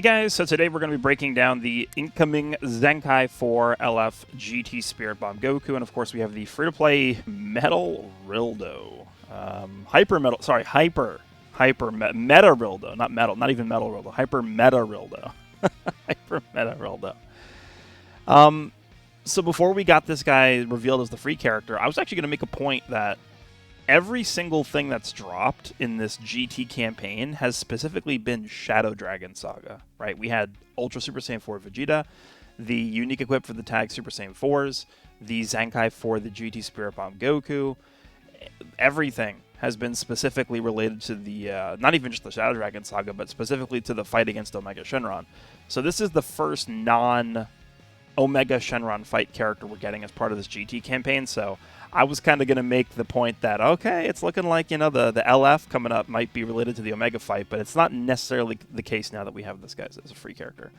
Hey guys, so today we're going to be breaking down the incoming ZENKAI 4 LF GT Spirit Bomb Goku, and of course we have the free-to-play Metal Rildo. Meta Rildo, not metal, not even Metal Rildo, Hyper Meta Rildo. Hyper Meta Rildo. So before we got this guy revealed as the free character, I was actually going to make a point that every single thing that's dropped in this GT campaign has specifically been Shadow Dragon Saga, right? We had Ultra Super Saiyan 4 Vegeta, the unique equip for the tag Super Saiyan 4s, the ZENKAI for the GT Spirit Bomb Goku. Everything has been specifically related to the, not even just the Shadow Dragon Saga, but specifically to the fight against Omega Shenron. So this is the first non-Omega Shenron fight character we're getting as part of this GT campaign, so I was kind of going to make the point that, okay, it's looking like, you know, the LF coming up might be related to the Omega fight, but it's not necessarily the case now that we have this guy as a free character.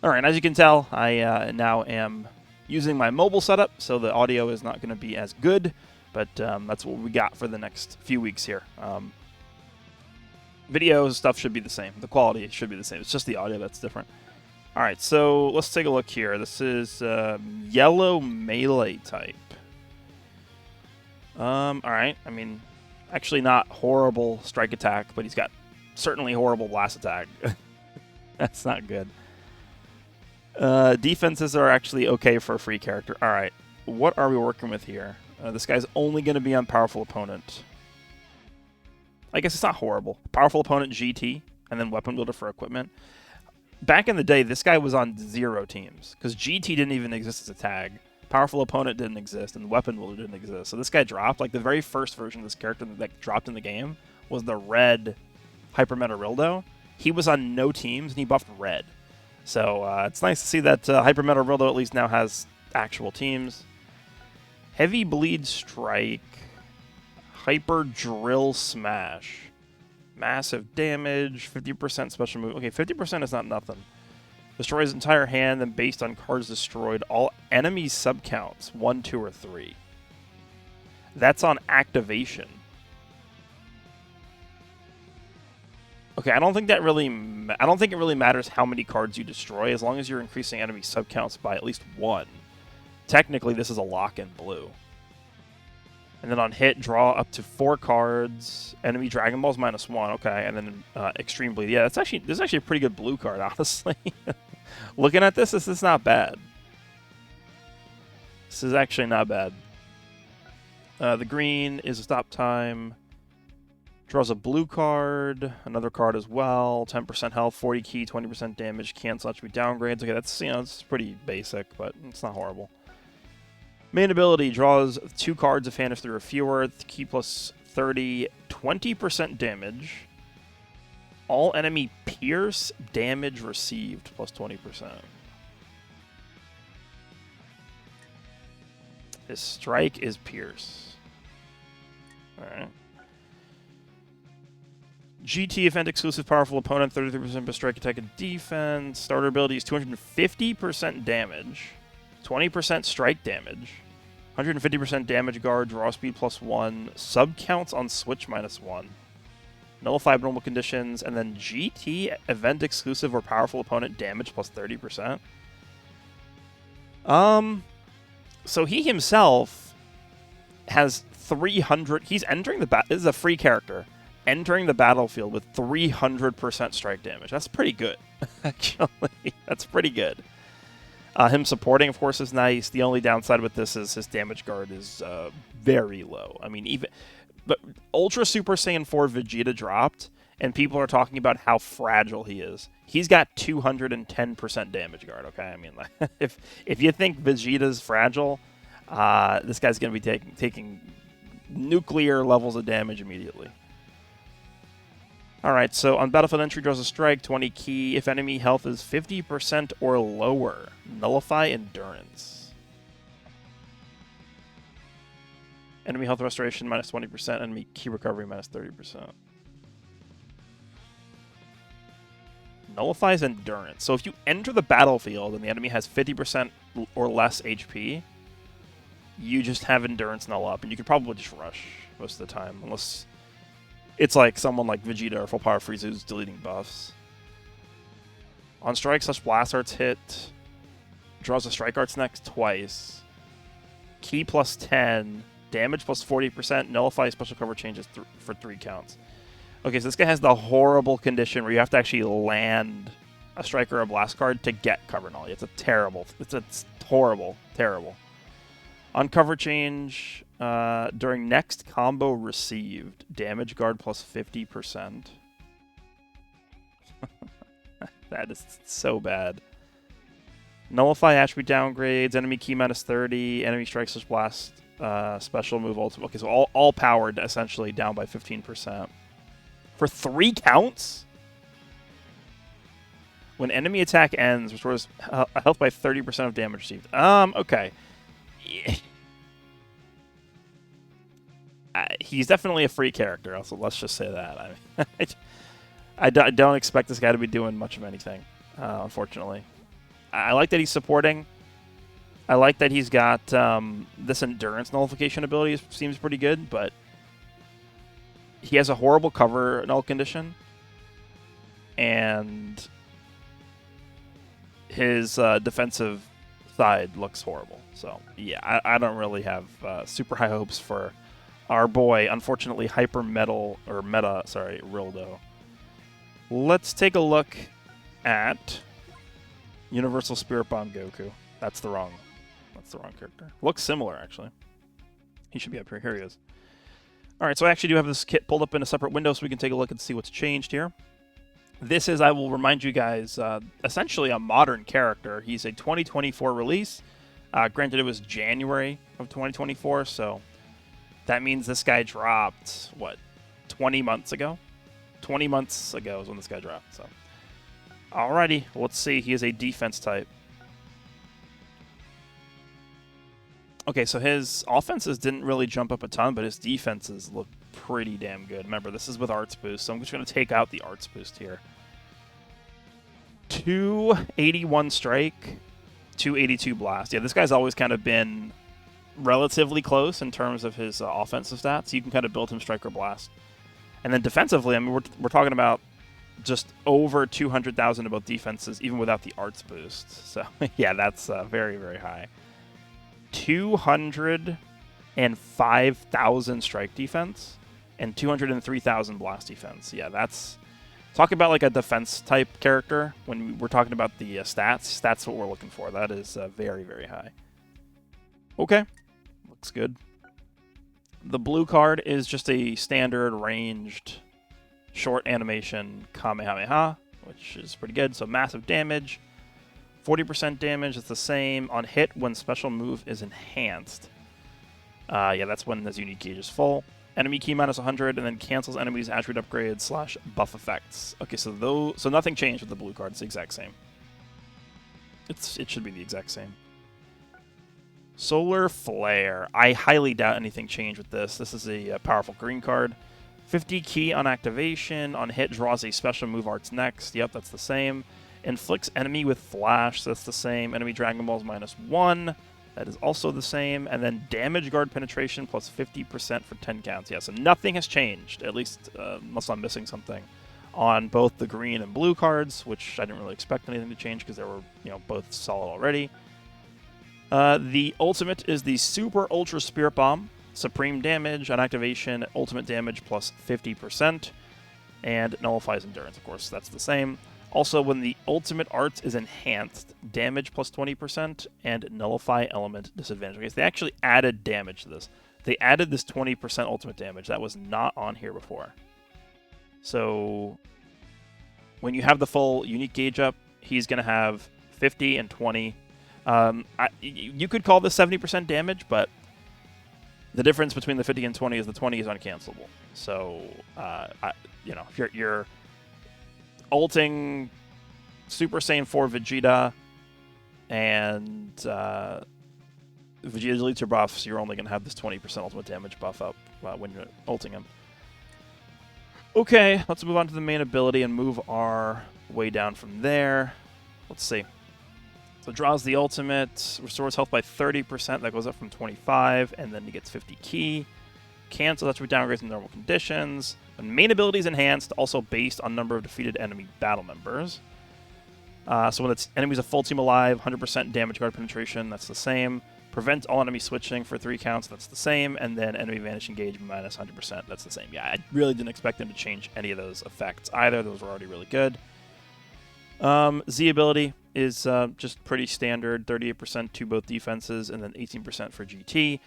All right, as you can tell, I now am using my mobile setup, so the audio is not going to be as good, but that's what we got for the next few weeks here. Video stuff should be the same. The quality should be the same. It's just the audio that's different. All right, so let's take a look here. This is yellow melee type. All right. I mean, actually not horrible strike attack, but he's got certainly horrible blast attack. That's not good. Defenses are actually okay for a free character. All right. What are we working with here? This guy's only going to be on powerful opponent. I guess it's not horrible. Powerful opponent GT, and then weapon builder for equipment. Back in the day, this guy was on 0 teams, because GT didn't even exist as a tag. Powerful opponent didn't exist, and weapon builder didn't exist. So this guy dropped. Like, the very first version of this character that dropped in the game was the red Hyper Meta Rildo. He was on no teams, and he buffed red. So it's nice to see that Hyper Meta Rildo at least now has actual teams. Heavy Bleed Strike. Hyper Drill Smash. Massive damage, 50% special move. Okay, 50% is not nothing. Destroys entire hand, then based on cards destroyed, all enemy subcounts, 1, 2, or 3. That's on activation. Okay, I don't think it really matters how many cards you destroy, as long as you're increasing enemy subcounts by at least 1. Technically, this is a lock in blue. And then on hit, draw up to 4 cards. Enemy Dragon Balls -1. Okay, and then Extreme Bleed. Yeah, this is actually a pretty good blue card, honestly. Looking at this is not bad. This is actually not bad. The green is a stop time. Draws a blue card. Another card as well. 10% health, 40 key, 20% damage. Cancel attribute downgrades. Okay, that's, you know, it's pretty basic, but it's not horrible. Main ability, draws 2 cards if hand is 3 or fewer, key plus 30, 20% damage. All enemy pierce damage received plus 20%. His strike is pierce. Alright. GT event exclusive powerful opponent, 33% per strike attack and defense. Starter ability is 250% damage. 20% strike damage, 150% damage guard, draw speed +1, sub counts on switch -1, nullify abnormal conditions, and then GT event exclusive or powerful opponent damage plus 30%. So he himself has 300. He's entering the this is a free character entering the battlefield with 300% strike damage. That's pretty good, actually. That's pretty good. Him supporting, of course, is nice. The only downside with this is his damage guard is very low. I mean, but Ultra Super Saiyan 4 Vegeta dropped, and people are talking about how fragile he is. He's got 210% damage guard, okay? I mean, like, if you think Vegeta's fragile, this guy's going to be taking nuclear levels of damage immediately. Alright, so on battlefield entry, draws a strike, 20 key. If enemy health is 50% or lower, nullify endurance. Enemy health restoration -20%, enemy key recovery -30%. Nullifies endurance. So if you enter the battlefield and the enemy has 50% or less HP, you just have endurance null up, and you could probably just rush most of the time, unless it's like someone like Vegeta or Full Power Frieza who's deleting buffs. On strike, such blast arts hit. Draws a strike arts next twice. Key plus 10. Damage plus 40%. Nullify special cover changes for 3 counts. Okay, so this guy has the horrible condition where you have to actually land a strike or a blast card to get cover null. It's it's horrible, terrible. On cover change, during next combo received, damage guard plus 50%. That is so bad. Nullify attribute downgrades, enemy key minus 30, enemy strike slash blast, special move ultimate. Okay, so all powered essentially down by 15%. For 3 counts? When enemy attack ends, restores health by 30% of damage received. Okay. He's definitely a free character, so let's just say that. I mean, I don't expect this guy to be doing much of anything, unfortunately. I like that he's supporting. I like that he's got this endurance nullification ability. Seems pretty good, but he has a horrible cover null condition, and his defensive side looks horrible. So yeah, I don't really have super high hopes for our boy. Unfortunately, Meta Rildo. Let's take a look at Universal Spirit Bomb Goku. That's the wrong character. Looks similar, actually. He should be up here. Here he is. All right, so I actually do have this kit pulled up in a separate window so we can take a look and see what's changed here. This is, I will remind you guys, essentially a modern character. He's a 2024 release. Granted, it was January of 2024, so that means this guy dropped, what, 20 months ago? 20 months ago is when this guy dropped, so. Alrighty, let's see. He is a defense type. Okay, so his offenses didn't really jump up a ton, but his defenses look pretty damn good. Remember, this is with Arts Boost, so I'm just going to take out the Arts Boost here. 281 strike, 282 blast. Yeah, this guy's always kind of been relatively close in terms of his offensive stats. You can kind of build him strike or blast. And then defensively, I mean, we're talking about just over 200,000 about defenses, even without the Arts Boost. So, yeah, that's very, very high. 205,000 strike defense and 203,000 blast defense. Yeah, that's... Talk about like a defense type character. When we're talking about the stats, that's what we're looking for. That is very, very high. Okay, looks good. The blue card is just a standard ranged short animation Kamehameha, which is pretty good. So massive damage, 40% damage. It's the same on hit when special move is enhanced. Yeah, that's when his unique gauge is full. Enemy key minus 100, and then cancels enemies' attribute upgrades / buff effects. Okay, so nothing changed with the blue card. It's the exact same. It should be the exact same. Solar Flare. I highly doubt anything changed with this. This is a powerful green card. 50 key on activation. On hit, draws a special move arts next. Yep, that's the same. Inflicts enemy with flash. So that's the same. Enemy Dragon Balls -1. That is also the same. And then damage guard penetration plus 50% for 10 counts. Yeah, so nothing has changed, at least unless I'm missing something, on both the green and blue cards, which I didn't really expect anything to change because they were, both solid already. The ultimate is the Super Ultra Spirit Bomb. Supreme damage on activation, ultimate damage plus 50%, and nullifies endurance, of course. That's the same. Also, when the ultimate arts is enhanced, damage plus 20% and nullify element disadvantage. Okay, so they actually added damage to this. They added this 20% ultimate damage. That was not on here before. So when you have the full unique gauge up, he's going to have 50 and 20. You could call this 70% damage, but the difference between the 50 and 20 is the 20 is uncancelable. So, if you're ulting Super Saiyan 4 Vegeta and Vegeta deletes your buffs, you're only going to have this 20% ultimate damage buff up when you're ulting him. Okay, let's move on to the main ability and move our way down from there. Let's see. So draws the ultimate, restores health by 30%. That goes up from 25, and then he gets 50 key. Cancels attribute downgrades in normal conditions. And main ability is enhanced, also based on number of defeated enemy battle members. So when it's enemies a full team alive, 100% damage guard penetration, that's the same. Prevent all enemy switching for 3 counts, that's the same. And then enemy vanish engage minus 100%, that's the same. Yeah, I really didn't expect them to change any of those effects either. Those were already really good. Z ability is just pretty standard, 38% to both defenses, and then 18% for GT.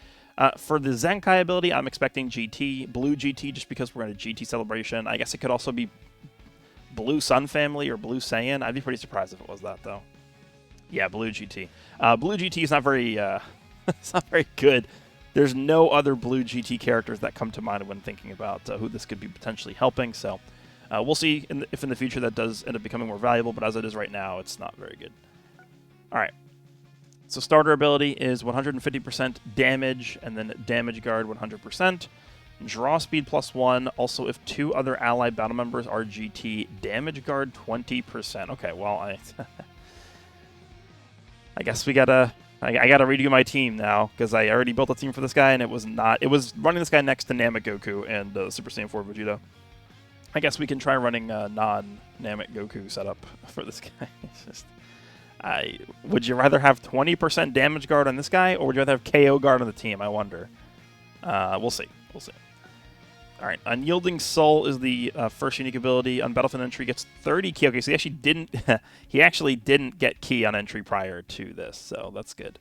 For the ZENKAI ability, I'm expecting GT, blue GT, just because we're in a GT celebration. I guess it could also be Blue Sun Family or Blue Saiyan. I'd be pretty surprised if it was that, though. Yeah, blue GT. Blue GT is not very, it's not very good. There's no other blue GT characters that come to mind when thinking about who this could be potentially helping. So we'll see if in the future that does end up becoming more valuable. But as it is right now, it's not very good. All right. So starter ability is 150% damage, and then damage guard 100%. Draw speed +1. Also, if 2 other allied battle members are GT, damage guard 20%. Okay, well, I guess we gotta. I gotta redo my team now because I already built a team for this guy, and it was not. It was running this guy next to Namek Goku and Super Saiyan 4 Vegeta. I guess we can try running non-Namek Goku setup for this guy. It's just. Would you rather have 20% damage guard on this guy, or would you rather have KO guard on the team? I wonder. We'll see. We'll see. All right. Unyielding Soul is the first unique ability. On battlefield entry, gets 30 ki. Okay, so he actually didn't. He actually didn't get ki on entry prior to this, so that's good.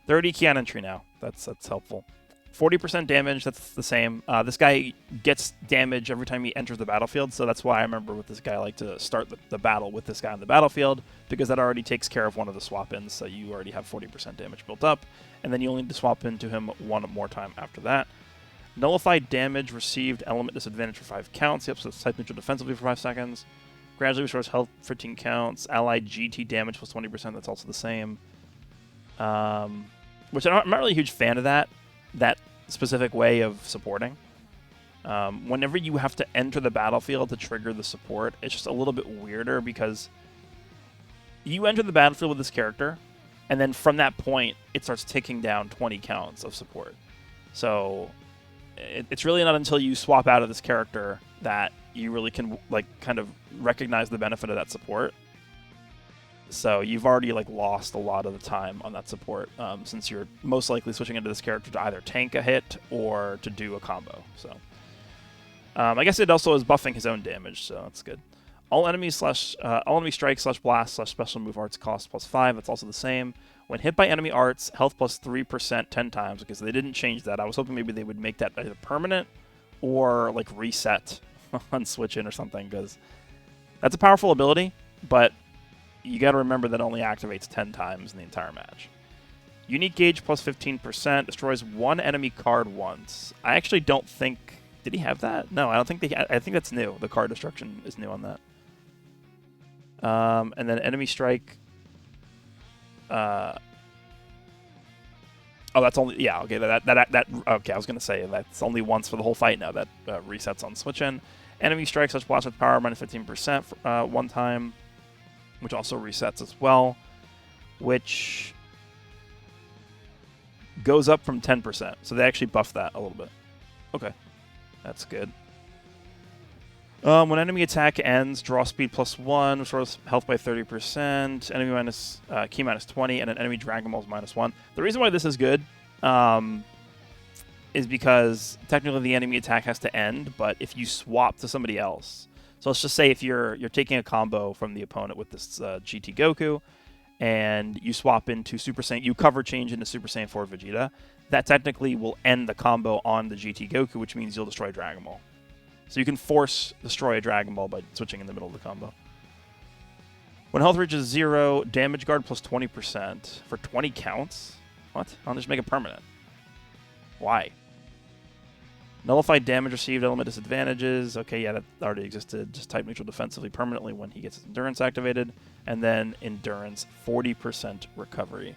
30 ki on entry now. That's helpful. 40% damage, that's the same. This guy gets damage every time he enters the battlefield, so that's why I remember with this guy I like to start the battle with this guy on the battlefield, because that already takes care of one of the swap-ins, so you already have 40% damage built up, and then you only need to swap into him one more time after that. Nullified damage received, element disadvantage for 5 counts. Yep, so it's type neutral defensively for 5 seconds. Gradually restores health for 15 counts. Allied GT damage plus 20%, that's also the same. Which I'm not really a huge fan of that specific way of supporting. Whenever you have to enter the battlefield to trigger the support, it's just a little bit weirder because you enter the battlefield with this character, and then from that point, it starts ticking down 20 counts of support. So it's really not until you swap out of this character that you really can kind of recognize the benefit of that support. So you've already lost a lot of the time on that support, since you're most likely switching into this character to either tank a hit or to do a combo. So I guess it also is buffing his own damage, so that's good. All enemy strike / blast / special move arts cost +5. That's also the same. When hit by enemy arts, health plus 3% 10 times, because they didn't change that. I was hoping maybe they would make that either permanent or reset on switch in or something, because that's a powerful ability, but you got to remember that it only activates 10 times in the entire match. Unique gauge plus 15%, destroys 1 enemy card once. I actually don't think... Did he have that? No, I don't think I think that's new. The card destruction is new on that. And then enemy strike... oh, that's only... Yeah, okay, okay, I was going to say that's only once for the whole fight now. That resets on switch in. Enemy strike / blast with power minus 15% for, one time, which also resets as well, which goes up from 10%. So they actually buffed that a little bit. Okay, that's good. When enemy attack ends, draw speed +1, restores health by 30%, enemy minus key minus 20, and an enemy Dragon Balls -1. The reason why this is good is because technically the enemy attack has to end, but if you swap to somebody else, so let's just say if you're taking a combo from the opponent with this GT Goku, and you swap into Super Saiyan, you cover change into Super Saiyan 4 Vegeta, that technically will end the combo on the GT Goku, which means you'll destroy Dragon Ball. So you can force destroy a Dragon Ball by switching in the middle of the combo. When health reaches 0, damage guard plus 20% for 20 counts. What? I'll just make it permanent. Why? Nullified damage received, element disadvantages. Okay, yeah, that already existed. Just type neutral defensively permanently when he gets his endurance activated. And then endurance, 40% recovery.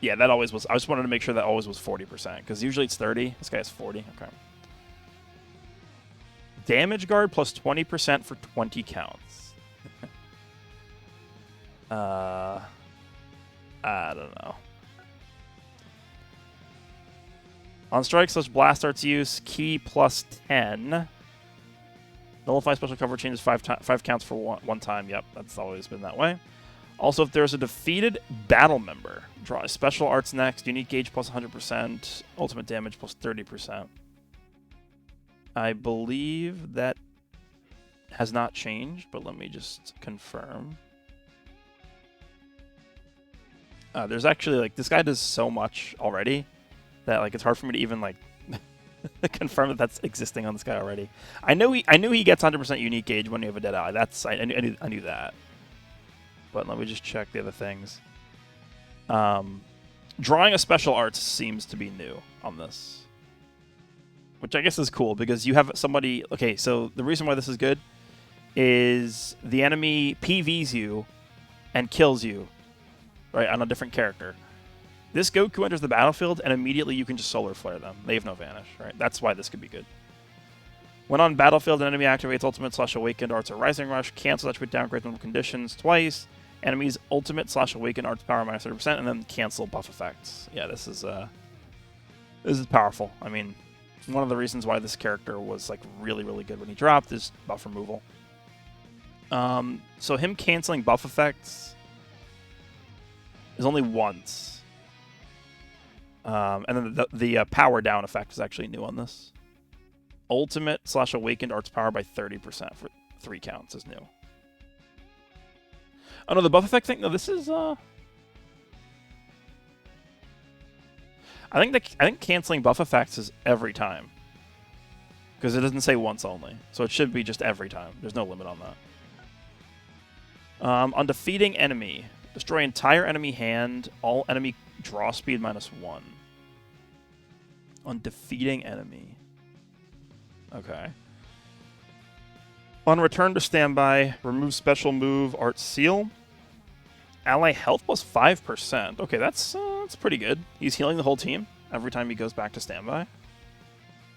Yeah, that always was. I just wanted to make sure that always was 40%, because usually it's 30. This guy has 40. Okay. Damage guard plus 20% for 20 counts. I don't know. On strike / blast arts use, key plus 10. Nullify special cover changes 5 counts for one time. Yep, that's always been that way. Also, if there's a defeated battle member, draw a special arts next. Unique gauge plus 100%. Ultimate damage plus 30%. I believe that has not changed, but let me just confirm. There's actually, like, this guy does so much already that, like, it's hard for me to even, like, confirm that that's existing on this guy already. I knew he gets 100% unique gauge when you have a dead ally. I knew that. But let me just check the other things. Drawing a special arts seems to be new on this, which I guess is cool because you have somebody. Okay, so the reason why this is good is the enemy PVs you and kills you, right, on a different character. This Goku enters the battlefield, and immediately you can just Solar Flare them. They have no vanish, right? That's why this could be good. When on battlefield, an enemy activates Ultimate/Awakened Arts or Rising Rush, cancel attribute downgrade when conditions twice. Enemy's Ultimate/Awakened Arts power minus 30%, and then cancel buff effects. Yeah, this is powerful. I mean, one of the reasons why this character was like really, really good when he dropped is buff removal. So him canceling buff effects is only once. And then the power down effect is actually new on this. Ultimate/Awakened Arts power by 30% for 3 counts is new. Oh no, the buff effect thing. No, this is I think canceling buff effects is every time because it doesn't say once only, so it should be just every time. There's no limit on that. On defeating enemy, destroy entire enemy hand. All enemy draw speed -1. On defeating enemy. Okay. On return to standby, remove special move Art Seal. Ally health plus 5%. Okay, that's pretty good. He's healing the whole team every time he goes back to standby.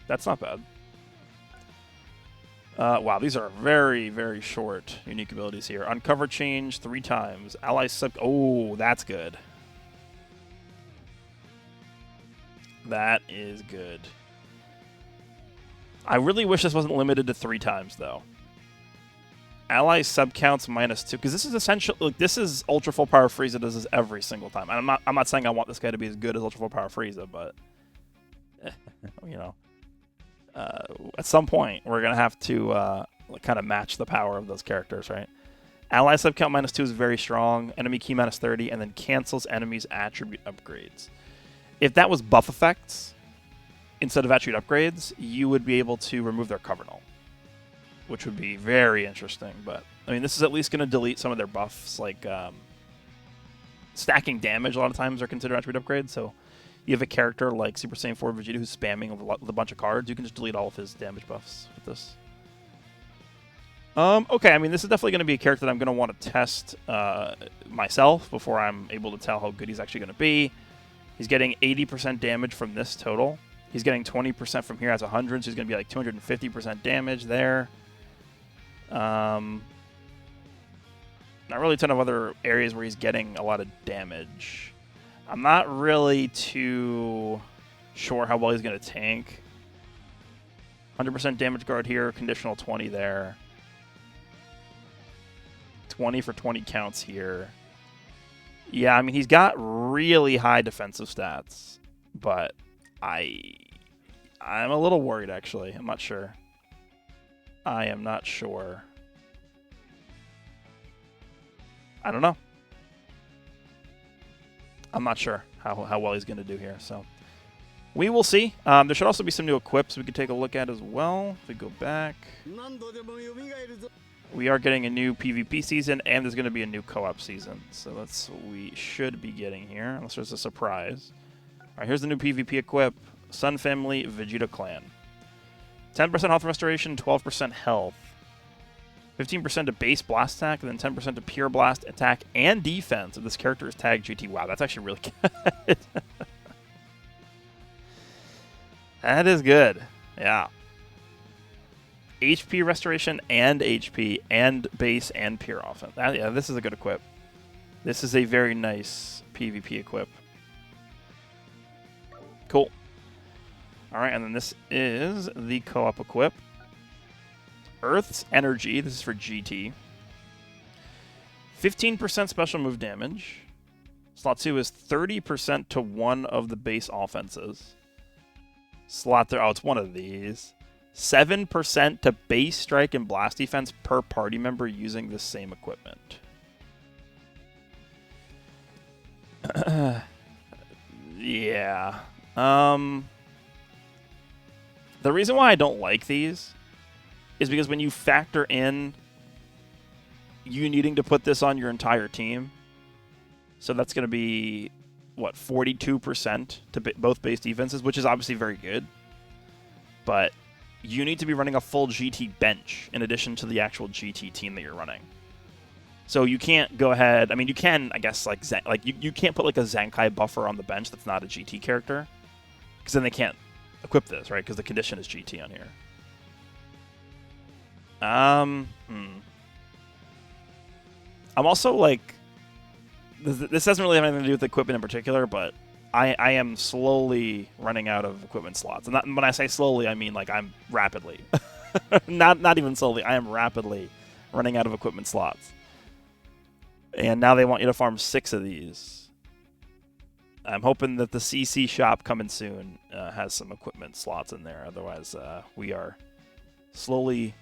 That's not bad. Wow, these are very, very short unique abilities here. Uncover change 3 times. Ally sub. Oh, that's good. That is good. I really wish this wasn't limited to 3 times, though. Ally sub counts -2, because this is essentially, like, this is Ultra Full Power Frieza does this every single time. And I'm not saying I want this guy to be as good as Ultra Full Power Frieza, but you know, at some point we're gonna have to kind of match the power of those characters, right? Ally sub count -2 is very strong. Enemy key -30, and then cancels enemies' attribute upgrades. If that was buff effects instead of attribute upgrades, you would be able to remove their cover null, which would be very interesting. But I mean, this is at least going to delete some of their buffs, like stacking damage. A lot of times are considered attribute upgrades. So you have a character like Super Saiyan 4 Vegeta who's spamming with a bunch of cards. You can just delete all of his damage buffs with this. Okay, I mean, this is definitely going to be a character that I'm going to want to test myself before I'm able to tell how good he's actually going to be. He's getting 80% damage from this total. He's getting 20% from here as 100, so he's going to be like 250% damage there. Not really a ton of other areas where he's getting a lot of damage. I'm not really too sure how well he's going to tank. 100% damage guard here, conditional 20 there. 20 for 20 counts here. Yeah, I mean, he's got really high defensive stats, but I'm a little worried, actually. I'm not sure. I am not sure. I don't know. I'm not sure how well he's going to do here, so we will see. There should also be some new equips we could take a look at as well. If we go back, we are getting a new PvP season, and there's going to be a new co-op season. So that's what we should be getting here, unless there's a surprise. All right, here's the new PvP equip. Sun Family Vegeta Clan. 10% health restoration, 12% health. 15% to base blast attack, and then 10% to pure blast attack and defense if this character is tagged GT. Wow, that's actually really good. That is good. Yeah. HP restoration and HP and base and pure offense. Yeah, this is a good equip. This is a very nice PvP equip. Cool. All right, and then this is the co-op equip. Earth's Energy. This is for GT. 15% special move damage. Slot 2 is 30% to one of the base offenses. Slot 3, oh, it's one of these. 7% to base strike and blast defense per party member using the same equipment. Yeah. The reason why I don't like these is because when you factor in you needing to put this on your entire team, so that's going to be, what, 42% to both base defenses, which is obviously very good. But you need to be running a full GT bench in addition to the actual GT team that you're running. So you can't go ahead. I mean, you can, I guess, you can't put like a ZENKAI buffer on the bench that's not a GT character, because then they can't equip this, right? Because the condition is GT on here. I'm also like, this doesn't really have anything to do with equipment in particular, but I am slowly running out of equipment slots. And when I say slowly, I mean like I'm rapidly. not even slowly. I am rapidly running out of equipment slots. And now they want you to farm 6 of these. I'm hoping that the CC shop coming soon has some equipment slots in there. Otherwise, we are slowly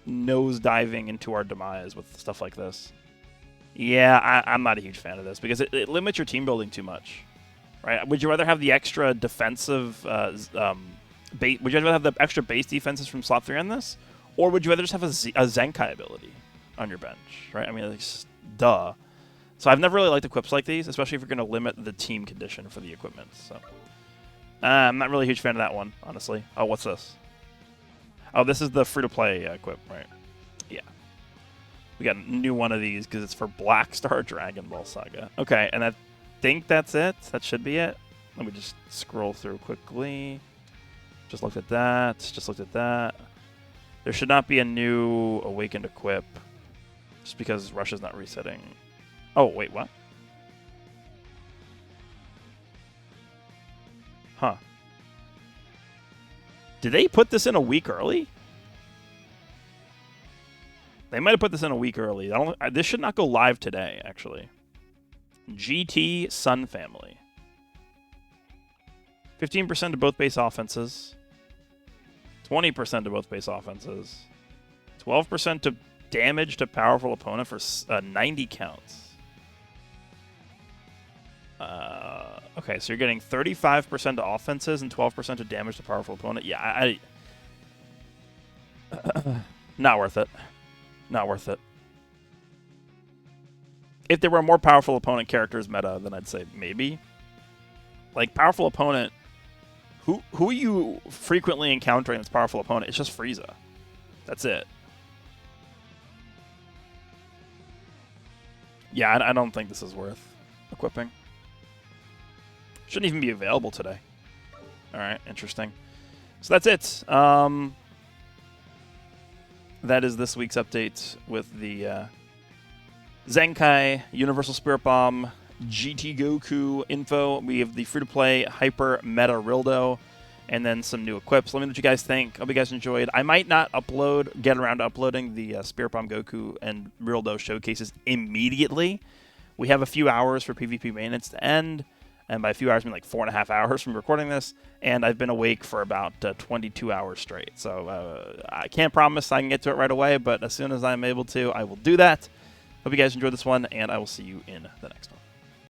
nose-diving into our demise with stuff like this. Yeah, I'm not a huge fan of this because it limits your team building too much. Right? Would you rather have the extra defensive would you rather have the extra base defenses from slot 3 on this? Or would you rather just have a ZENKAI ability on your bench? Right? I mean, it's duh. So I've never really liked equips like these, especially if you're going to limit the team condition for the equipment. So I'm not really a huge fan of that one, honestly. Oh, what's this? Oh, this is the free-to-play equip, right? Yeah. We got a new one of these because it's for Black Star Dragon Ball Saga. Okay, and I think that's it. That should be it. Let me just scroll through quickly. Just looked at that. Just looked at that. There should not be a new Awakened equip just because Russia's not resetting. Oh, wait, what? Huh. Did they put this in a week early? They might have put this in a week early. This should not go live today, actually. GT Sun Family. 15% to both base offenses. 20% to both base offenses. 12% to damage to powerful opponent for 90 counts. Okay, so you're getting 35% to offenses and 12% to damage to powerful opponent. Yeah, not worth it. Not worth it. If there were more powerful opponent characters meta, then I'd say maybe. Like, powerful opponent, who are you frequently encountering that's powerful opponent? It's just Frieza. That's it. Yeah, I don't think this is worth equipping. Shouldn't even be available today. Alright, interesting. So that's it. That is this week's update with the ZENKAI, Universal Spirit Bomb, GT Goku info. We have the free-to-play Hyper Metal Rildo, and then some new equips. Let me know what you guys think. Hope you guys enjoyed. I might not get around to uploading the Spirit Bomb Goku and Rildo showcases immediately. We have a few hours for PvP maintenance to end, and by a few hours, I mean like 4.5 hours from recording this, and I've been awake for about 22 hours straight. So I can't promise I can get to it right away, but as soon as I'm able to, I will do that. Hope you guys enjoyed this one, and I will see you in the next one.